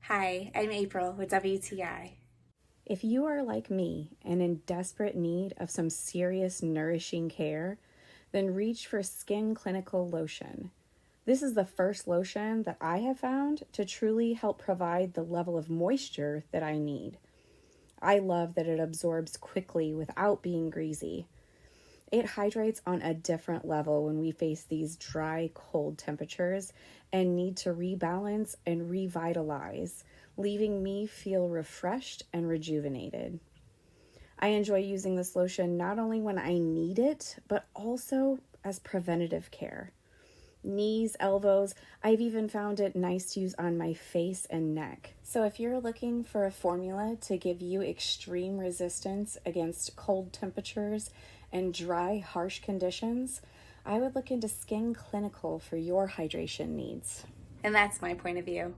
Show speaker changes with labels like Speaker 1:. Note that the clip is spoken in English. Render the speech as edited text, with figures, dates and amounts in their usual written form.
Speaker 1: Hi, I'm April with WTI.
Speaker 2: If you are like me and in desperate need of some serious nourishing care, then reach for SkinClinical Lotion. This is the first lotion that I have found to truly help provide the level of moisture that I need. I love that it absorbs quickly without being greasy. It hydrates on a different level when we face these dry, cold temperatures and need to rebalance and revitalize, leaving me feel refreshed and rejuvenated. I enjoy using this lotion not only when I need it, but also as preventative care. Knees, elbows, I've even found it nice to use on my face and neck. So if you're looking for a formula to give you extreme resistance against cold temperatures and dry, harsh conditions, I would look into SkinClinical for your hydration needs.
Speaker 1: And that's my point of view.